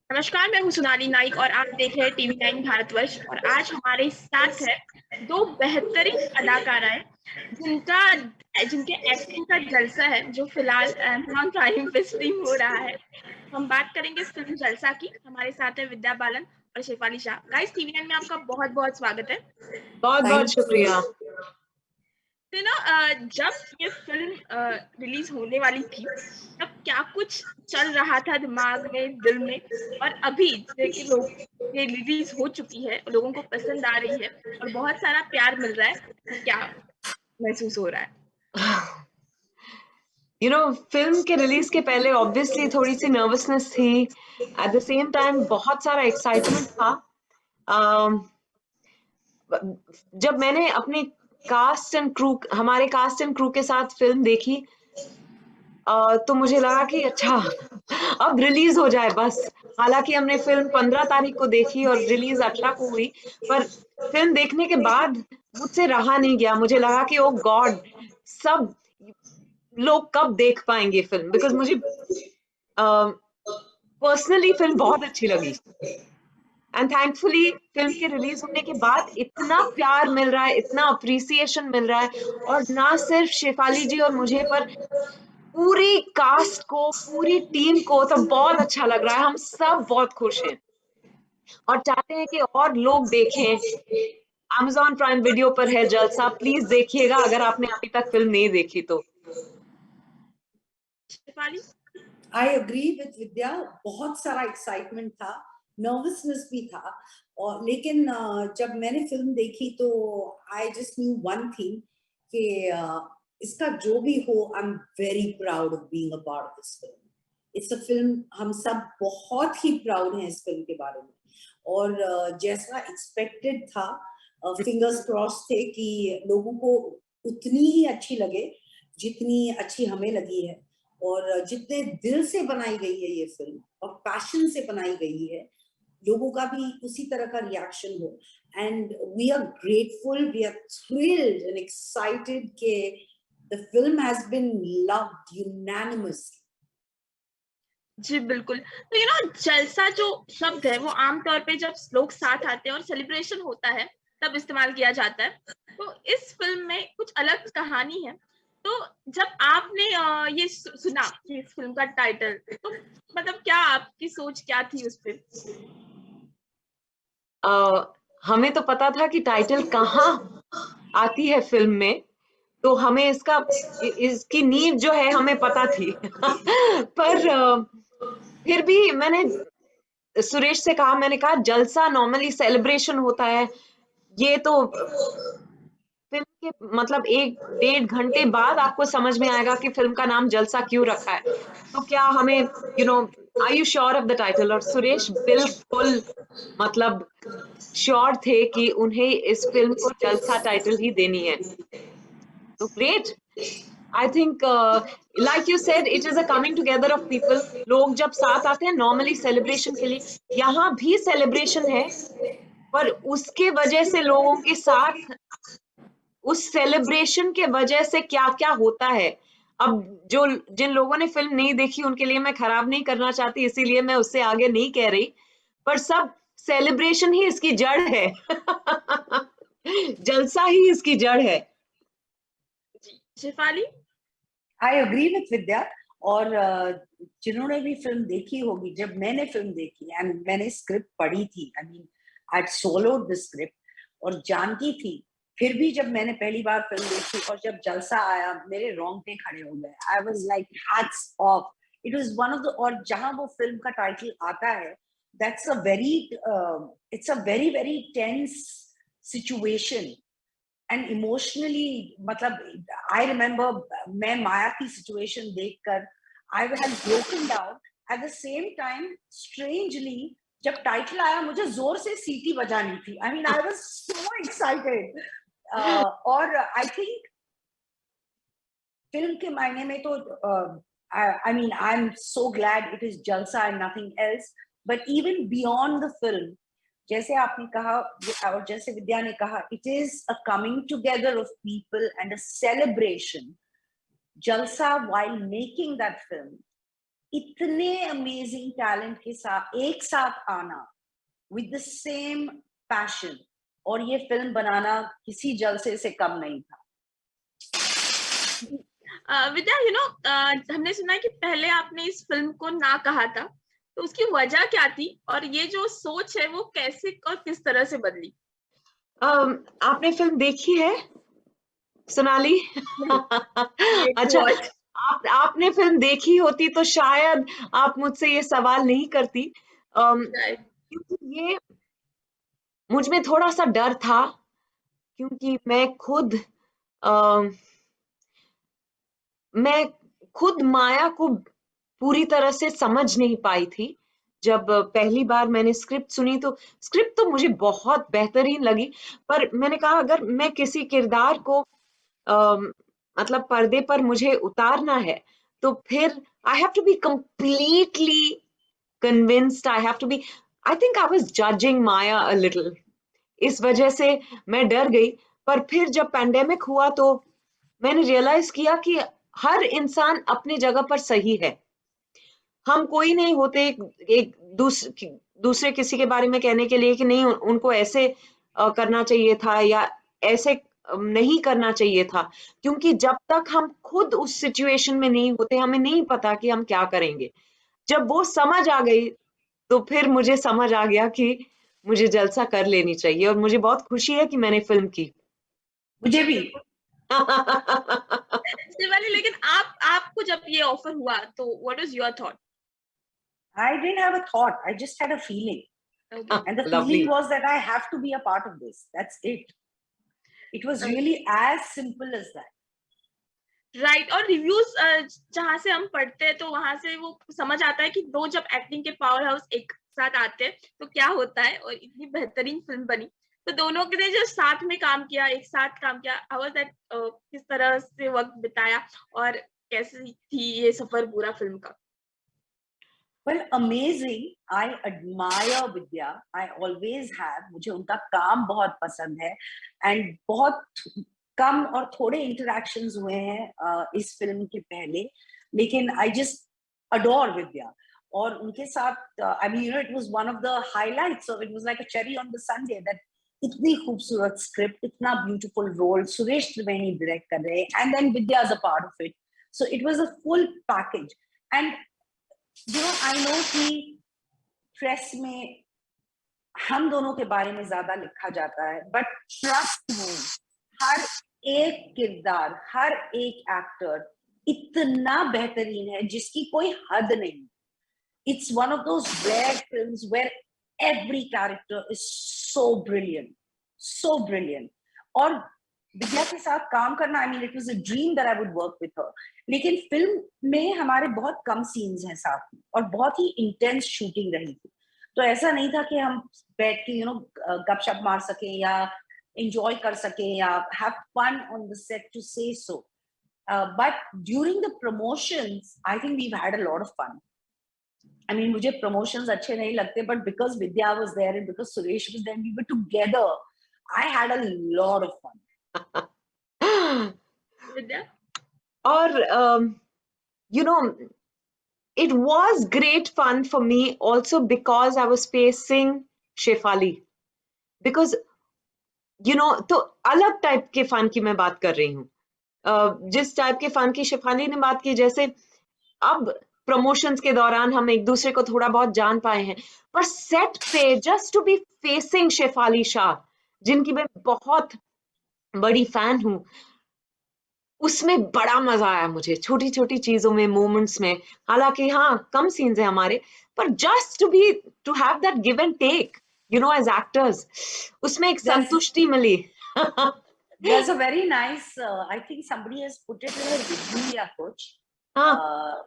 नमस्कार, मैं हूँ सोनाली नाइक और आप देख रहे हैं टीवी 9 भारतवर्ष। और आज हमारे साथ है दो बेहतरीन अदाकाराएं जिनका जिनके एक्टिंग का जलसा है, जो फिलहाल अमेज़न प्राइम पे स्ट्रीम हो रहा है। हम बात करेंगे इस फिल्म जलसा की। हमारे साथ है विद्या बालन और शेफाली शाह। गाइस, टीवी 9 में आपका बहुत बहुत स्वागत है। बहुत बहुत थैंक यू। शुक्रिया। तो जब ये फिल्म रिलीज होने वाली थी, तब क्या कुछ चल रहा था दिमाग में, दिल में? और अभी देखिए, लोग ये रिलीज हो चुकी है, लोगों को पसंद आ रही है और बहुत सारा प्यार मिल रहा है, तो क्या महसूस हो रहा है? फिल्म के रिलीज के पहले ऑब्वियसली थोड़ी सी नर्वसनेस थी। एट द सेम टाइम बहुत सारा एक्साइटमेंट था। अम, जब मैंने अपने हमारे कास्ट एंड क्रू के साथ फिल्म देखी, तो मुझे लगा कि अच्छा अब रिलीज हो जाए बस। हालांकि हमने फिल्म 15 तारीख को देखी और रिलीज 18 को हुई, पर फिल्म देखने के बाद मुझसे रहा नहीं गया। मुझे लगा कि ओ गॉड, सब लोग कब देख पाएंगे फिल्म, बिकॉज मुझे पर्सनली फिल्म बहुत अच्छी लगी। एंड थैंकफुली फिल्म के रिलीज होने के बाद इतना प्यार मिल रहा है, इतना अप्रिसिएशन मिल रहा है, और ना सिर्फ शेफाली जी और मुझे, पर पूरी कास्ट को, पूरी टीम को तो बहुत अच्छा लग रहा है। हम सब बहुत खुश हैं और चाहते हैं कि और लोग देखें। Amazon प्राइम वीडियो पर है जलसा, प्लीज देखिएगा अगर आपने अभी तक फिल्म नहीं देखी तो। शेफाली? आई एग्री विद विद्या। बहुत सारा एक्साइटमेंट था, नर्वसनेस भी था। और लेकिन जब मैंने फिल्म देखी तो I just new one thing कि इसका जो भी हो, I am very proud of being a part of this film. It's a film, हम सब बहुत ही प्राउड हैं इस फिल्म के बारे में। और जैसा एक्सपेक्टेड था, फिंगर्स क्रॉस थे कि लोगों को उतनी ही अच्छी लगे जितनी अच्छी हमें लगी है। और जितने दिल से बनाई गई है ये फिल्म और पैशन से बनाई गई है, लोगों का भी उसी तरह का रिएक्शन हो। And we are grateful, we are thrilled and excited कि the film has been loved unanimously. जी बिल्कुल। तो जलसा जो शब्द है वो आमतौर पे जब लोग साथ आते हैं और सेलिब्रेशन होता है, तब इस्तेमाल किया जाता है। तो इस फिल्म में कुछ अलग कहानी है। तो जब आपने ये सुना कि इस फिल्म का टाइटल, तो मतलब क्या आपकी सोच क्या थी उस पे? हमें तो पता था कि टाइटल कहाँ आती है फिल्म में, तो हमें इसकी नींव जो है हमें पता थी। पर फिर भी मैंने सुरेश से कहा, मैंने कहा जलसा नॉर्मली सेलिब्रेशन होता है, ये तो फिल्म के मतलब 1-1.5 घंटे बाद आपको समझ में आएगा कि फिल्म का नाम जलसा क्यों रखा है। तो क्या हमें are you sure of the title? और सुरेश बिल्कुल मतलब श्योर थे कि उन्हें इस फिल्म को जलसा टाइटल ही देनी है। तो great. I think like you said, it is a coming together of people. लोग जब साथ आते हैं नॉर्मली सेलिब्रेशन के लिए, यहाँ भी सेलिब्रेशन है, पर उसके वजह से लोगों के साथ उस सेलिब्रेशन के वजह से क्या क्या होता है। अब जिन लोगों ने फिल्म नहीं देखी उनके लिए मैं खराब नहीं करना चाहती, इसीलिए मैं उससे आगे नहीं कह रही, पर सब सेलिब्रेशन ही इसकी जड़ है। जलसा ही इसकी जड़ है। जी शेफाली? आई एग्री विद विद्या। और जिन्होंने भी फिल्म देखी होगी, जब मैंने फिल्म देखी एंड मैंने स्क्रिप्ट पढ़ी थी, I mean I swallowed the script और जानती थी, फिर भी जब मैंने पहली बार फिल्म देखी और जब जलसा आया, मेरे रोंगटे खड़े हो गए। I was like hats off. It was one of the, और जहां वो फिल्म का टाइटल आता है, that's a very it's a very very tense situation and emotionally, मतलब आई रिमेम्बर, मैं माया की सिचुएशन देखकर I had broken down. At the same time strangely जब टाइटल आया, मुझे जोर से सीटी बजानी थी। I mean I was so excited. और आई थिंक फिल्म के मायने में तो I mean I am so glad it is Jalsa and nothing else. But even beyond the film, जैसे आपने कहा और जैसे विद्या ने कहा, it is a coming together of people and a celebration. Jalsa, while making that film, इतने amazing talent के साथ एक साथ आना विद द सेम पैशन और ये फिल्म बनाना किसी जलसे से कम नहीं था। विद्या, हमने सुना है कि पहले आपने इस फिल्म को ना कहा था, तो उसकी वजह क्या थी और ये जो सोच है वो कैसे और किस तरह से बदली? आपने फिल्म देखी है सोनाली? अच्छा, आपने फिल्म देखी होती तो शायद आप मुझसे ये सवाल नहीं करती, क्योंकि ये मुझ में थोड़ा सा डर था, क्योंकि मैं खुद माया को पूरी तरह से समझ नहीं पाई थी। जब पहली बार मैंने स्क्रिप्ट सुनी तो स्क्रिप्ट तो मुझे बहुत बेहतरीन लगी, पर मैंने कहा अगर मैं किसी किरदार को मतलब पर्दे पर मुझे उतारना है तो फिर I have to be completely convinced, I think I was judging Maya a little, इस वजह से मैं डर गई। पर फिर जब पैंडेमिक हुआ तो मैंने रियलाइज किया कि हर इंसान अपनी जगह पर सही है। हम कोई नहीं होते एक दूसरे किसी के बारे में कहने के लिए कि नहीं उनको ऐसे करना चाहिए था या ऐसे नहीं करना चाहिए था, क्योंकि जब तक हम खुद उस सिचुएशन में नहीं होते हमें नहीं पता कि हम क्या करेंगे। जब वो समझ आ गई तो फिर मुझे समझ आ गया कि मुझे जलसा कर लेनी चाहिए, और मुझे बहुत खुशी है कि मैंने फिल्म की। मुझे भी। शिवानी, लेकिन आपको जब ये ऑफर हुआ तो what was your thought? I didn't have a thought. I just had a feeling. Okay. And the Lovely. feeling was that I have to be a part of this. That's it. It was really as simple as that. Right. और reviews जहाँ से हम पढ़ते हैं तो वहां से वो समझ आता है कि दो जब एक्टिंग के पावर हाउस एक साथ आते हैं तो क्या होता है, और इतनी बेहतरीन फिल्म बनी। तो दोनों ने जो साथ में काम किया, एक साथ काम किया, हाउ वाज दैट? किस तरह से वक्त बिताया और कैसी थी ये सफर पूरा फिल्म का? Well, amazing. I admire Vidya. I always have. मुझे उनका काम बहुत पसंद है and बहुत कम और थोड़े interactions हुए हैं इस फिल्म के पहले, लेकिन I just adore Vidya. और उनके साथ I mean, it was one of the highlights. So it was like a cherry on the sundae that इतनी खूबसूरत स्क्रिप्ट, इतना ब्यूटीफुल रोल सुरेश त्रिवेणी डायरेक्ट कर रहे हैं, and then Vidya is a part of it. So it was a full package. And I know कि press में हम दोनों के बारे में ज्यादा लिखा जाता है, बट ट्रस्ट मी, हर एक किरदार, हर एक एक्टर इतना बेहतरीन है जिसकी कोई हद नहीं। It's one of those rare films where every character is so brilliant, so brilliant. और विद्या के साथ काम करना, I mean, it was a dream that I would work with her. लेकिन फिल्म में हमारे बहुत कम सीन्स हैं साथ में और बहुत ही इंटेंस शूटिंग रही थी, तो ऐसा नहीं था कि हम बैठ के गपशप मार सकें या एंजॉय कर सकें या have fun on the set to say so. But during the promotions, I think we've had a lot of fun. I mean, मुझे promotions अच्छे नहीं लगते, but because Vidya was there and because Suresh was there, we were together. I had a lot of fun. विद्या? और it was great fun for me also because I was facing Shefali. Because तो अलग type के fun की मैं बात कर रही हूँ। जिस टाइप के फन की शेफाली ने बात की, जैसे अब प्रमोशंस के दौरान हम एक दूसरे को थोड़ा बहुत जान पाए हैं, पर सेट पे just to be facing Shefali Shah, जिनकी मैं बहुत बड़ी फैन हूँ, उसमें बड़ा मजा आया मुझे, छोटी छोटी चीजों में, मोमेंट्स में। हालांकि हाँ, कम सीन्स है हमारे, पर just to have that give and take as actors, उसमें एक संतुष्टि मिली। There's a very nice, I think somebody has put it in a review, yeah, coach,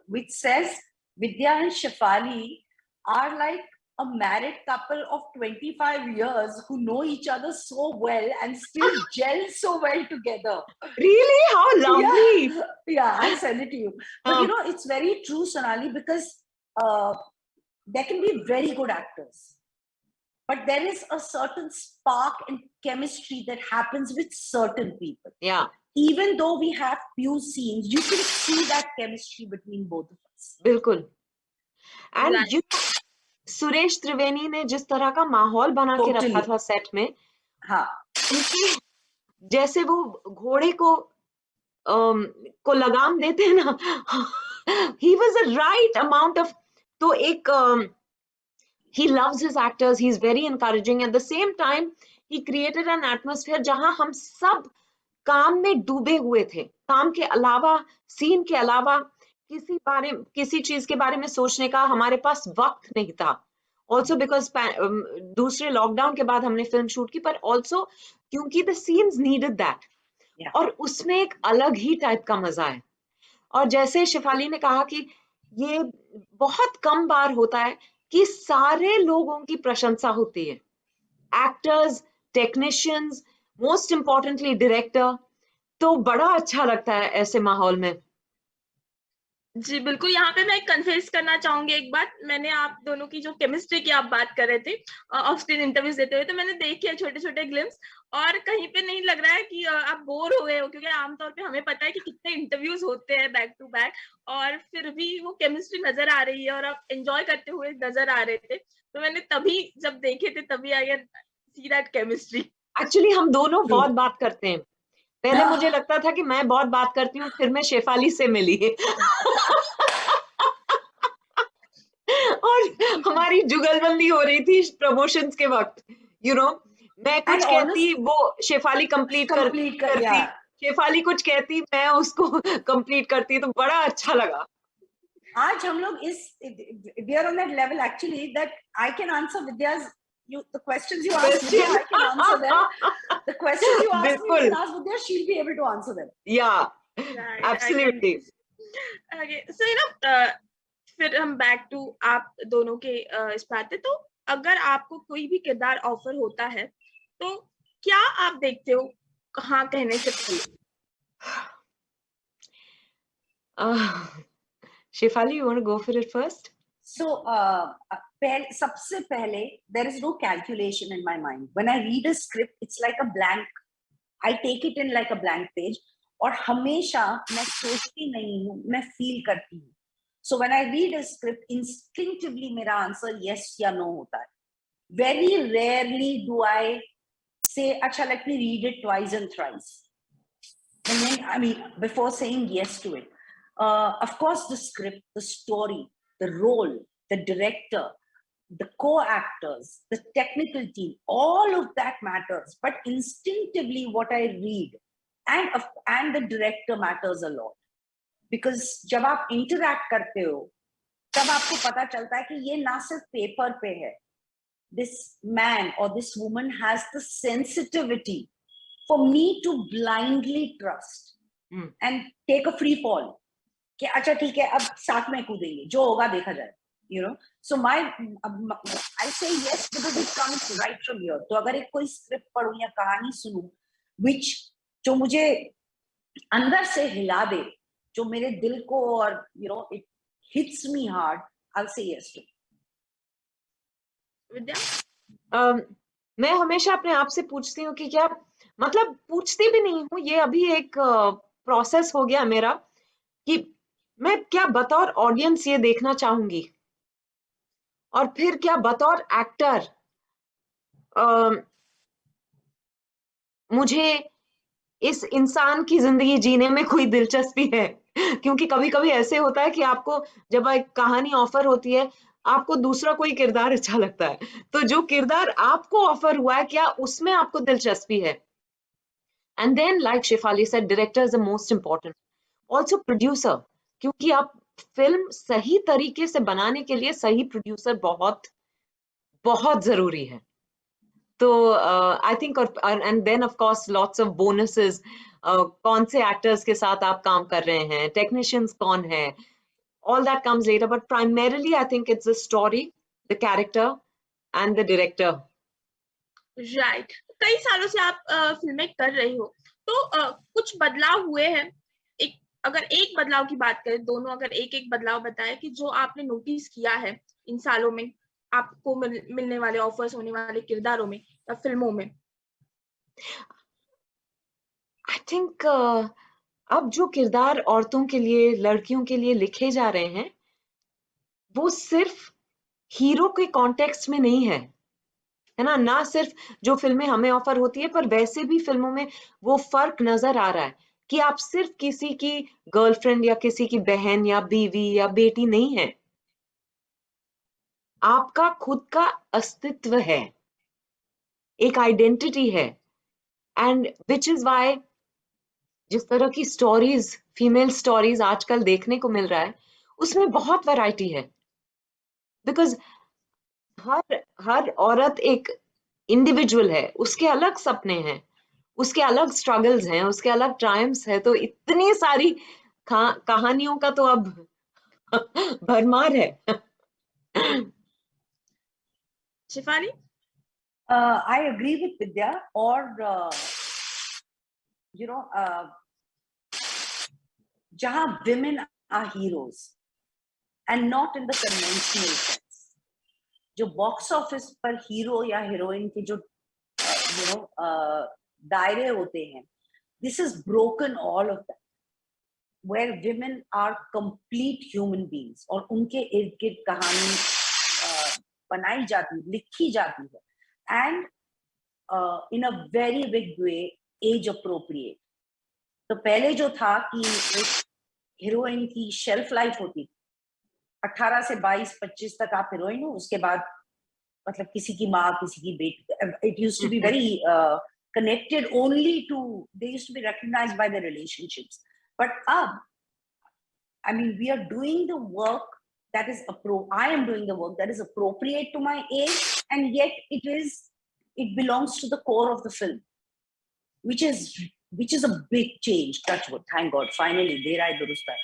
which says Vidya and Shefali are like a married couple of 25 years who know each other so well and still gel so well together. Really? How lovely. Yeah, I'll send it to you. But it's very true, Sonali, because there can be very good actors, but there is a certain spark and chemistry that happens with certain people. Yeah. Even though we have few scenes, you can see that chemistry between both of us. बिल्कुल, and Right. You Suresh त्रिवेणी ने जिस तरह का माहौल बना के रखा Totally. था सेट में, हाँ उनके जैसे वो घोड़े को लगाम देते हैं ना, he was a right amount of, तो एक he loves his actors, he's very encouraging, at the same time he created an atmosphere जहां हम सब काम में डूबे हुए थे, काम के अलावा, सीन के अलावा किसी चीज के बारे में सोचने का हमारे पास वक्त नहीं था। ऑल्सो बिकॉज दूसरे लॉकडाउन के बाद हमने फिल्म शूट की, पर ऑल्सो क्योंकि the scenes needed that, Yeah. और उसमें एक अलग ही टाइप का मजा है। और जैसे शिफाली ने कहा कि ये बहुत कम बार होता है कि सारे लोगों की प्रशंसा होती है, actors, technicians, most importantly director, तो बड़ा अच्छा लगता है ऐसे माहौल में। जी बिल्कुल, यहाँ पे मैं कन्फेस करना चाहूंगी एक बात। मैंने आप दोनों की जो केमिस्ट्री की आप बात कर रहे थे ऑफ स्क्रीन इंटरव्यूज देते हुए, तो मैंने देखे हैं छोटे छोटे ग्लिम्स, और कहीं पे नहीं लग रहा है कि आप बोर हो गए हो, क्योंकि आमतौर पे हमें पता है कि कितने इंटरव्यूज होते हैं बैक टू बैक, और फिर भी वो केमिस्ट्री नजर आ रही है और आप एंजॉय करते हुए नजर आ रहे थे। तो मैंने तभी जब देखे थे तभी I can see that chemistry. Actually हम दोनों True. बहुत बात करते हैं। पहले मुझे लगता था कि मैं बहुत बात करती हूँ, फिर मैं शेफाली से मिली और हमारी जुगलबंदी हो रही थी प्रमोशंस के वक्त, यू नो, मैं And कुछ कहती, वो शेफाली complete करती, yeah. शेफाली कुछ कहती, मैं उसको कंप्लीट करती, तो बड़ा अच्छा लगा। आज हम लोग we are on that level actually that I can answer Vidya's the questions you ask Vidya, I can answer them. The questions you ask me, you can ask Vidya, she'll be able to answer them. Yeah, Right, absolutely. Okay, so फिर हम back to आप दोनों के इस बात पे, तो अगर आपको कोई भी किरदार ऑफर होता है तो क्या आप देखते हो कहाँ कहने से पहले? Shefali, you want to go for it first? So सबसे पहले there is no calculation in my mind. When I read a script, it's like a blank. I take it in like a blank page. और हमेशा मैं सोचती नहीं हूँ, मैं feel करती हूँ. So when I read a script, instinctively मेरा आंसर yes या no होता है. Very rarely do I say, अच्छा, let me read it twice and thrice. And then, I mean, before saying yes to it. Of course, the script, the story, the role, the director, the co-actors, the technical team, all of that matters. But instinctively, what I read and the director matters a lot. Because जब आप interact करते हो, तब आपको पता चलता है कि ये ना सिर्फ पेपर पे है. This man or this woman has the sensitivity for me to blindly trust and take a free fall. कि अच्छा ठीक है, अब साथ में कूदेंगे, जो होगा देखा जाए, you know. So I say yes because it comes right from here. तो अगर एक कोई स्क्रिप्ट पढूं या कहानी सुनूं which जो मुझे अंदर से हिला दे, जो मेरे दिल को, और you know it hits me hard, I'll say yes to. विद्या? मैं हमेशा अपने आप से पूछती हूँ कि क्या, मतलब पूछती भी नहीं हूँ, ये अभी एक प्रोसेस हो गया मेरा कि मैं क्या बतौर ऑडियंस ये देखना चाहूंगी, और फिर क्या बतौर एक्टर मुझे इस इंसान की जिंदगी जीने में कोई दिलचस्पी है। क्योंकि कभी कभी ऐसे होता है कि आपको जब एक कहानी ऑफर होती है, आपको दूसरा कोई किरदार अच्छा लगता है, तो जो किरदार आपको ऑफर हुआ है, क्या उसमें आपको दिलचस्पी है? And then like Shefali said, director is the most important, also producer, क्योंकि आप फिल्म सही तरीके से बनाने के लिए सही प्रोड्यूसर बहुत बहुत जरूरी है। तो I think, and then of course lots of bonuses, कौन से एक्टर्स के साथ आप काम कर रहे हैं, टेक्नीशियंस कौन है, all that comes later, but primarily I think it's the story, the character and the director. Right. कई सालों से आप फिल्में कर रही हो, तो कुछ बदलाव हुए हैं? अगर एक बदलाव की बात करें, दोनों अगर एक एक बदलाव बताएं कि जो आपने नोटिस किया है इन सालों में, आपको मिलने वाले ऑफर्स, होने वाले किरदारों में या फिल्मों में। I think अब जो किरदार औरतों के लिए, लड़कियों के लिए लिखे जा रहे हैं, वो सिर्फ हीरो के कॉन्टेक्स्ट में नहीं है ना, ना सिर्फ जो फिल्में हमें ऑफर होती है, पर वैसे भी फिल्मों में वो फर्क नजर आ रहा है कि आप सिर्फ किसी की गर्लफ्रेंड या किसी की बहन या बीवी या बेटी नहीं है, आपका खुद का अस्तित्व है, एक आइडेंटिटी है। एंड विच इज वाई जिस तरह की स्टोरीज, फीमेल स्टोरीज आजकल देखने को मिल रहा है, उसमें बहुत वैरायटी है, बिकॉज हर हर औरत एक इंडिविजुअल है, उसके अलग सपने हैं, उसके अलग स्ट्रगल्स हैं, उसके अलग ट्रायम्फ्स है, तो इतनी सारी कहानियों का तो अब भरमार है। Shifali? I agree with Vidya, or जहाँ women are heroes and not in the conventional sense, जो बॉक्स ऑफिस पर हीरो या हीरोइन के जो दायरे होते हैं, this is broken all of that, where women are complete human beings, और उनके इर्द गिर्द कहानी बनाई जाती, लिखी जाती है, and in a very big way age appropriate. तो पहले जो था कि हीरोइन की शेल्फ लाइफ होती, 18 से 22-25 तक आप हीरोइन हो, उसके बाद मतलब किसी की माँ, किसी की बेटी, it used to be very connected only to, they used to be recognized by their relationships. But I mean, we are doing the work that is I am doing the work that is appropriate to my age, and yet it belongs to the core of the film, which is a big change. Touch wood, thank God, finally दे रहा है दुरुस्त है।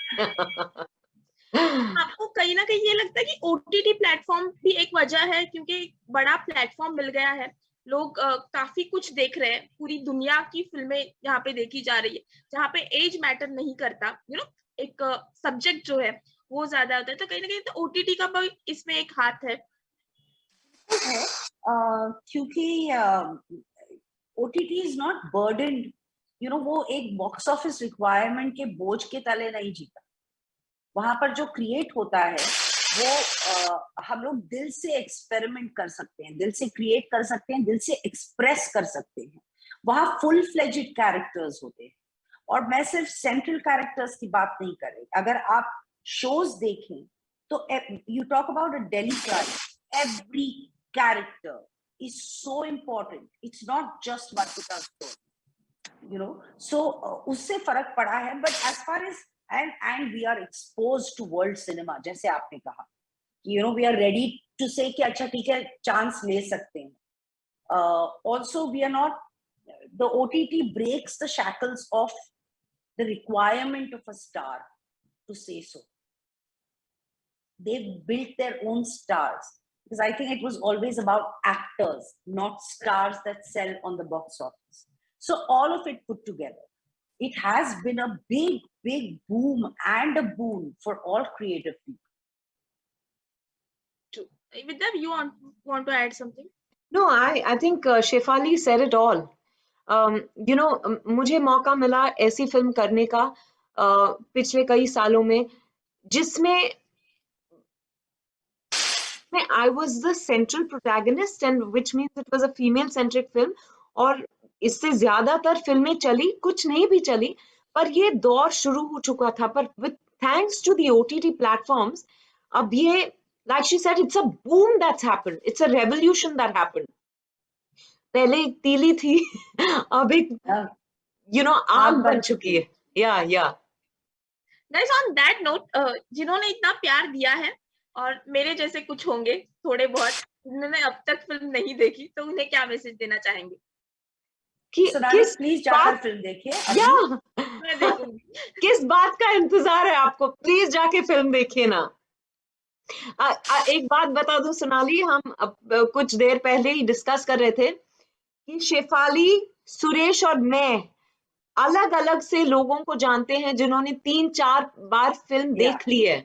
आपको कहीं ना कहीं ये लगता है कि OTT प्लेटफॉर्म भी एक वजह है, क्योंकि बड़ा प्लेटफॉर्म मिल गया है, लोग काफी कुछ देख रहे हैं, पूरी दुनिया की फिल्में यहाँ पे देखी जा रही है, जहाँ पे एज मैटर नहीं करता, एक सब्जेक्ट जो है वो ज्यादा होता है, तो कहीं ना कहीं तो OTT का भी इसमें एक हाथ है। क्योंकि OTT is not burdened, वो एक बॉक्स ऑफिस रिक्वायरमेंट के बोझ के तले नहीं जीता। वहां पर जो क्रिएट होता है वो हम लोग दिल से एक्सपेरिमेंट कर सकते हैं, दिल से क्रिएट कर सकते हैं, दिल से एक्सप्रेस कर सकते हैं। वहां फुल फ्लेज्ड कैरेक्टर्स होते हैं, और मैं सिर्फ सेंट्रल कैरेक्टर्स की बात नहीं कर रही। अगर आप शोज देखें तो you talk about a Delhi Crime, every character is so important, it's not just vertical story, so उससे फर्क पड़ा है। But as far as and we are exposed to world cinema, जैसे आपने कहा कि we are ready to say कि अच्छा ठीक है, चांस ले सकते हैं। Also we are not, the OTT breaks the shackles of the requirement of a star to say so. They've built their own stars, because I think it was always about actors, not stars that sell on the box office. So all of it put together, it has been a big boom and a boon for all creative people. Vidya, you want to add something? No, I think Shefali said it all. मुझे मौका मिला ऐसी film करने का पिछले कई सालों में, जिसमें I was the central protagonist, and which means it was a female centric film. और इससे ज्यादातर फिल्में चली, कुछ नहीं भी चली, पर ये दौर शुरू हो चुका था। पर with thanks to the OTT platforms, अब ये, like she said, it's a boom that's happened. It's a revolution that happened. पहले एक तीली थी, अब एक आग बन चुकी है। Yeah. Guys, on that note, जिन्होंने इतना प्यार दिया है, और मेरे जैसे कुछ होंगे थोड़े बहुत जिन्होंने अब तक फिल्म नहीं देखी, तो उन्हें क्या मैसेज देना चाहेंगे? किस प्लीज जाकर फिल्म देखिए। मैं देखूंगी। किस बात का इंतजार है आपको? प्लीज जाके फिल्म देखिए ना। एक बात बता दूं सोनाली, हम कुछ देर पहले ही डिस्कस कर रहे थे कि शेफाली, सुरेश और मैं अलग अलग से लोगों को जानते हैं जिन्होंने 3-4 बार फिल्म देख ली है।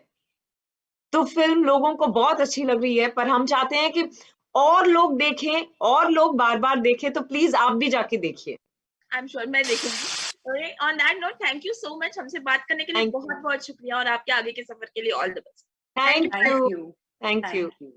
तो फिल्म लोगों को बहुत अच्छी लग रही है, पर हम चाहते हैं कि और लोग देखें, और लोग बार बार देखें, तो प्लीज आप भी जाके देखिए। आई एम श्योर मैं देखूंगी। On that note, thank you so much, हमसे बात करने के लिए बहुत बहुत शुक्रिया, और आपके आगे के सफर के लिए all the best. Thank you. Thank you. Thank you.